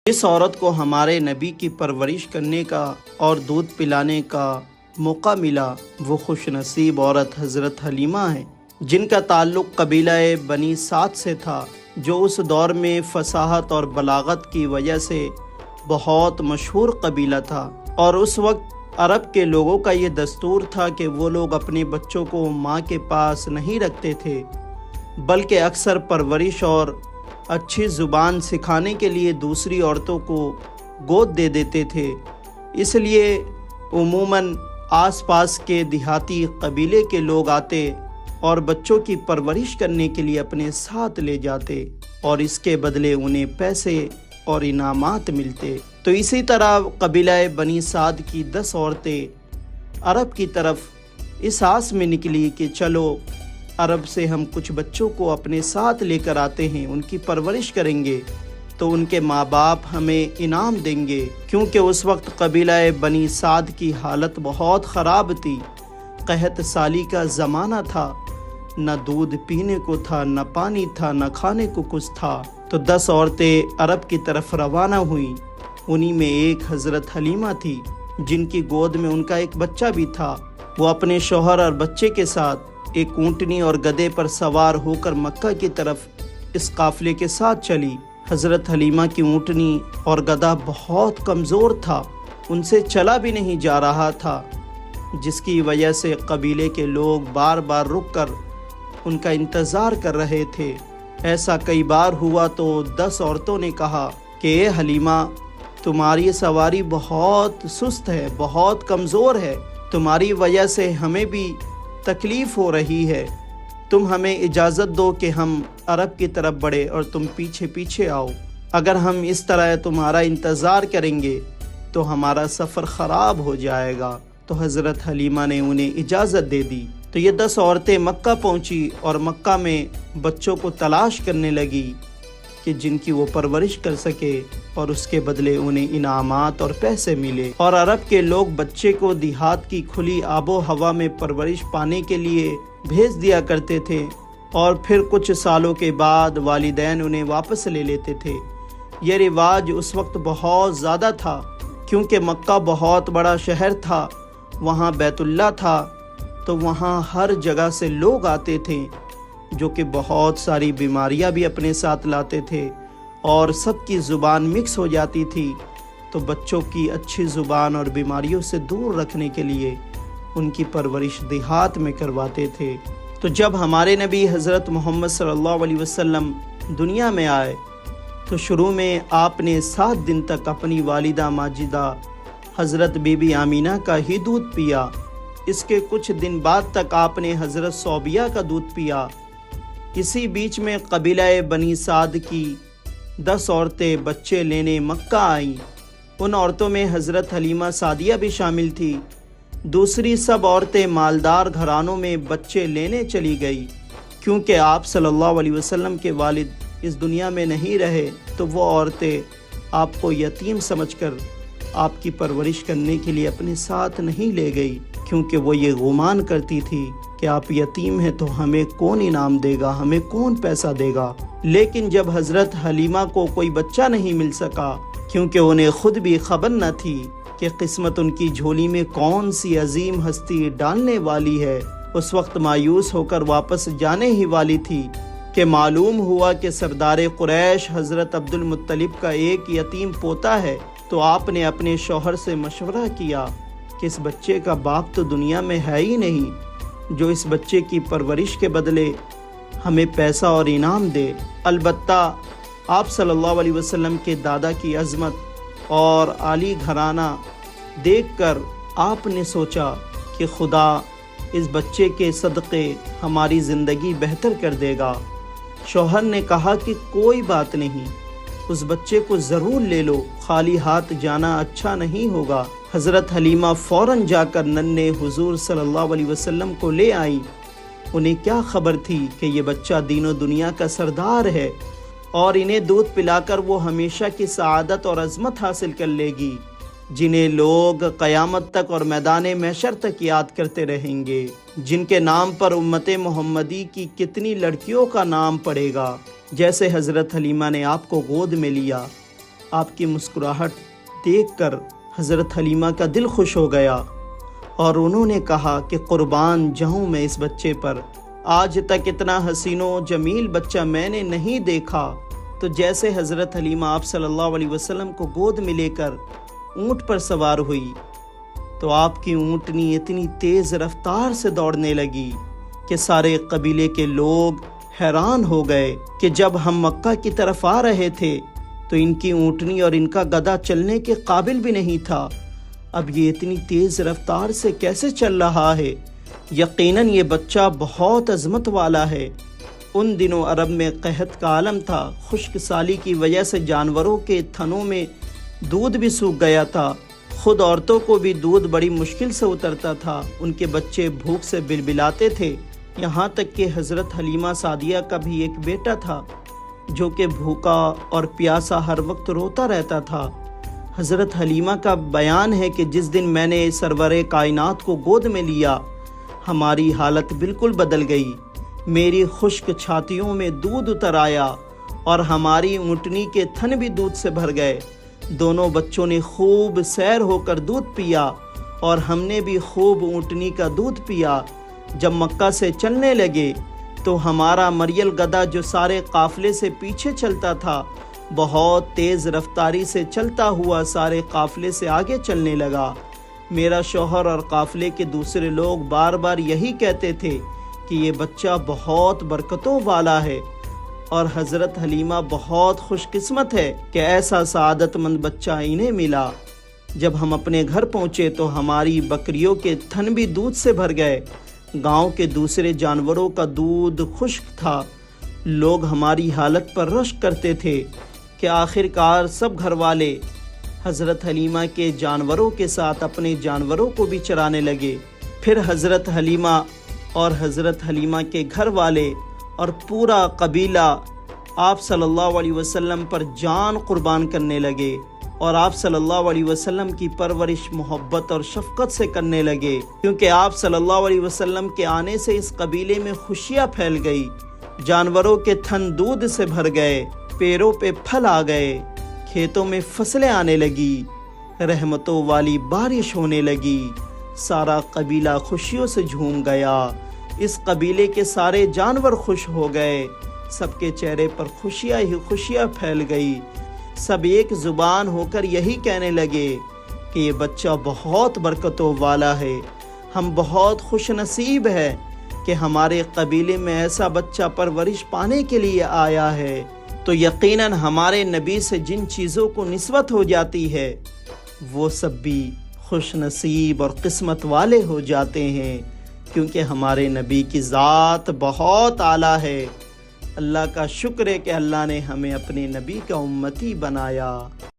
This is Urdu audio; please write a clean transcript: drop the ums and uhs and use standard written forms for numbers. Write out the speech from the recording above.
اس عورت کو ہمارے نبی کی پرورش کرنے کا اور دودھ پلانے کا موقع ملا، وہ خوش نصیب عورت حضرت حلیمہ ہیں، جن کا تعلق قبیلہ بنی سعد سے تھا، جو اس دور میں فصاحت اور بلاغت کی وجہ سے بہت مشہور قبیلہ تھا۔ اور اس وقت عرب کے لوگوں کا یہ دستور تھا کہ وہ لوگ اپنے بچوں کو ماں کے پاس نہیں رکھتے تھے، بلکہ اکثر پرورش اور اچھی زبان سکھانے کے لیے دوسری عورتوں کو گود دے دیتے تھے۔ اس لیے عموماً آس پاس کے دیہاتی قبیلے کے لوگ آتے اور بچوں کی پرورش کرنے کے لیے اپنے ساتھ لے جاتے، اور اس کے بدلے انہیں پیسے اور انعامات ملتے۔ تو اسی طرح قبیلہ بنی سعد کی 10 عورتیں عرب کی طرف اس آس میں نکلی کہ چلو عرب سے ہم کچھ بچوں کو اپنے ساتھ لے کر آتے ہیں، ان کی پرورش کریں گے تو ان کے ماں باپ ہمیں انعام دیں گے، کیونکہ اس وقت قبیلہ بنی سعد کی حالت بہت خراب تھی۔ قحط سالی کا زمانہ تھا، نہ دودھ پینے کو تھا، نہ پانی تھا، نہ کھانے کو کچھ تھا۔ تو 10 عورتیں عرب کی طرف روانہ ہوئیں، انہی میں ایک حضرت حلیمہ تھی، جن کی گود میں ان کا ایک بچہ بھی تھا۔ وہ اپنے شوہر اور بچے کے ساتھ ایک اونٹنی اور گدھے پر سوار ہو کر مکہ کی طرف اس قافلے کے ساتھ چلی۔ حضرت حلیمہ کی اونٹنی اور گدھا بہت کمزور تھا، ان سے چلا بھی نہیں جا رہا تھا، جس کی وجہ سے قبیلے کے لوگ بار بار رک کر ان کا انتظار کر رہے تھے۔ ایسا کئی بار ہوا تو 10 عورتوں نے کہا کہ اے حلیمہ، تمہاری سواری بہت سست ہے، بہت کمزور ہے، تمہاری وجہ سے ہمیں بھی تکلیف ہو رہی ہے، تم ہمیں اجازت دو کہ ہم عرب کی طرف بڑھے اور تم پیچھے پیچھے آؤ۔ اگر ہم اس طرح تمہارا انتظار کریں گے تو ہمارا سفر خراب ہو جائے گا۔ تو حضرت حلیمہ نے انہیں اجازت دے دی۔ تو یہ 10 عورتیں مکہ پہنچی اور مکہ میں بچوں کو تلاش کرنے لگی کہ جن کی وہ پرورش کر سکے اور اس کے بدلے انہیں انعامات اور پیسے ملے۔ اور عرب کے لوگ بچے کو دیہات کی کھلی آب و ہوا میں پرورش پانے کے لیے بھیج دیا کرتے تھے، اور پھر کچھ سالوں کے بعد والدین انہیں واپس لے لیتے تھے۔ یہ رواج اس وقت بہت زیادہ تھا، کیونکہ مکہ بہت بڑا شہر تھا، وہاں بیت اللہ تھا، تو وہاں ہر جگہ سے لوگ آتے تھے جو کہ بہت ساری بیماریاں بھی اپنے ساتھ لاتے تھے، اور سب کی زبان مکس ہو جاتی تھی۔ تو بچوں کی اچھی زبان اور بیماریوں سے دور رکھنے کے لیے ان کی پرورش دیہات میں کرواتے تھے۔ تو جب ہمارے نبی حضرت محمد صلی اللہ علیہ وسلم دنیا میں آئے تو شروع میں آپ نے 7 دن تک اپنی والدہ ماجدہ حضرت بی بی آمینہ کا ہی دودھ پیا۔ اس کے کچھ دن بعد تک آپ نے حضرت صوبیہ کا دودھ پیا۔ اسی بیچ میں قبیلہ بنی سعد کی 10 عورتیں بچے لینے مکہ آئیں۔ ان عورتوں میں حضرت حلیمہ سعدیہ بھی شامل تھی۔ دوسری سب عورتیں مالدار گھرانوں میں بچے لینے چلی گئی، کیونکہ آپ صلی اللہ علیہ وسلم کے والد اس دنیا میں نہیں رہے، تو وہ عورتیں آپ کو یتیم سمجھ کر آپ کی پرورش کرنے کے لیے اپنے ساتھ نہیں لے گئی، کیونکہ وہ یہ گمان کرتی تھی کہ آپ یتیم ہیں تو ہمیں کون انعام دے گا، ہمیں کون پیسہ دے گا۔ لیکن جب حضرت حلیمہ کو کوئی بچہ نہیں مل سکا، کیونکہ انہیں خود بھی خبر نہ تھی کہ قسمت ان کی جھولی میں کون سی عظیم ہستی ڈالنے والی ہے، اس وقت مایوس ہو کر واپس جانے ہی والی تھی کہ معلوم ہوا کہ سردار قریش حضرت عبد المطلب کا ایک یتیم پوتا ہے۔ تو آپ نے اپنے شوہر سے مشورہ کیا کہ اس بچے کا باپ تو دنیا میں ہے ہی نہیں جو اس بچے کی پرورش کے بدلے ہمیں پیسہ اور انعام دے۔ البتہ آپ صلی اللہ علیہ وسلم کے دادا کی عظمت اور عالی گھرانہ دیکھ کر آپ نے سوچا کہ خدا اس بچے کے صدقے ہماری زندگی بہتر کر دے گا۔ شوہر نے کہا کہ کوئی بات نہیں، اس بچے کو ضرور لے لو، خالی ہاتھ جانا اچھا نہیں ہوگا۔ حضرت حلیمہ فوراً جا کر ننھے حضور صلی اللہ علیہ وسلم کو لے آئیں۔ انہیں کیا خبر تھی کہ یہ بچہ دین و دنیا کا سردار ہے، اور انہیں دودھ پلا کر وہ ہمیشہ کی سعادت اور عظمت حاصل کر لے گی، جنہیں لوگ قیامت تک اور میدان محشر تک یاد کرتے رہیں گے، جن کے نام پر امت محمدی کی کتنی لڑکیوں کا نام پڑے گا۔ جیسے حضرت حلیمہ نے آپ کو گود میں لیا، آپ کی مسکراہٹ دیکھ کر حضرت حلیمہ کا دل خوش ہو گیا اور انہوں نے کہا کہ قربان جاؤں میں اس بچے پر، آج تک اتنا حسین و جمیل بچہ میں نے نہیں دیکھا۔ تو جیسے حضرت حلیمہ آپ صلی اللہ علیہ وسلم کو گود میں لے کر اونٹ پر سوار ہوئی تو آپ کی اونٹنی اتنی تیز رفتار سے دوڑنے لگی کہ سارے قبیلے کے لوگ حیران ہو گئے کہ جب ہم مکہ کی طرف آ رہے تھے تو ان کی اونٹنی اور ان کا گدھا چلنے کے قابل بھی نہیں تھا، اب یہ اتنی تیز رفتار سے کیسے چل رہا ہے؟ یقیناً یہ بچہ بہت عظمت والا ہے۔ ان دنوں عرب میں قحط کا عالم تھا، خشک سالی کی وجہ سے جانوروں کے تھنوں میں دودھ بھی سوکھ گیا تھا، خود عورتوں کو بھی دودھ بڑی مشکل سے اترتا تھا، ان کے بچے بھوک سے بلبلاتے تھے، یہاں تک کہ حضرت حلیمہ سعدیہ کا بھی ایک بیٹا تھا جو کہ بھوکا اور پیاسا ہر وقت روتا رہتا تھا۔ حضرت حلیمہ کا بیان ہے کہ جس دن میں نے سرور کائنات کو گود میں لیا ہماری حالت بالکل بدل گئی، میری خشک چھاتیوں میں دودھ اتر آیا اور ہماری اونٹنی کے تھن بھی دودھ سے بھر گئے۔ دونوں بچوں نے خوب سیر ہو کر دودھ پیا اور ہم نے بھی خوب اونٹنی کا دودھ پیا۔ جب مکہ سے چلنے لگے تو ہمارا مریل گدھا جو سارے قافلے سے پیچھے چلتا تھا بہت تیز رفتاری سے چلتا ہوا سارے قافلے سے آگے چلنے لگا۔ میرا شوہر اور قافلے کے دوسرے لوگ بار بار یہی کہتے تھے کہ یہ بچہ بہت برکتوں والا ہے اور حضرت حلیمہ بہت خوش قسمت ہے کہ ایسا سعادت مند بچہ انہیں ملا۔ جب ہم اپنے گھر پہنچے تو ہماری بکریوں کے تھن بھی دودھ سے بھر گئے، گاؤں کے دوسرے جانوروں کا دودھ خشک تھا، لوگ ہماری حالت پر رشک کرتے تھے کہ آخر کار سب گھر والے حضرت حلیمہ کے جانوروں کے ساتھ اپنے جانوروں کو بھی چرانے لگے۔ پھر حضرت حلیمہ اور حضرت حلیمہ کے گھر والے اور پورا قبیلہ آپ صلی اللہ علیہ وسلم پر جان قربان کرنے لگے اور آپ صلی اللہ علیہ وسلم کی پرورش محبت اور شفقت سے کرنے لگے، کیونکہ آپ صلی اللہ علیہ وسلم کے آنے سے اس قبیلے میں خوشیاں پھیل گئی، جانوروں کے تھن دودھ سے بھر گئے، پیڑوں پہ پھل آ گئے، کھیتوں میں فصلیں آنے لگی، رحمتوں والی بارش ہونے لگی، سارا قبیلہ خوشیوں سے جھوم گیا، اس قبیلے کے سارے جانور خوش ہو گئے، سب کے چہرے پر خوشیاں ہی خوشیاں پھیل گئی، سب ایک زبان ہو کر یہی کہنے لگے کہ یہ بچہ بہت برکتوں والا ہے، ہم بہت خوش نصیب ہے کہ ہمارے قبیلے میں ایسا بچہ پرورش پانے کے لیے آیا ہے۔ تو یقیناً ہمارے نبی سے جن چیزوں کو نسبت ہو جاتی ہے وہ سب بھی خوش نصیب اور قسمت والے ہو جاتے ہیں، کیونکہ ہمارے نبی کی ذات بہت اعلیٰ ہے۔ اللہ کا شکر ہے کہ اللہ نے ہمیں اپنے نبی کا امتی بنایا۔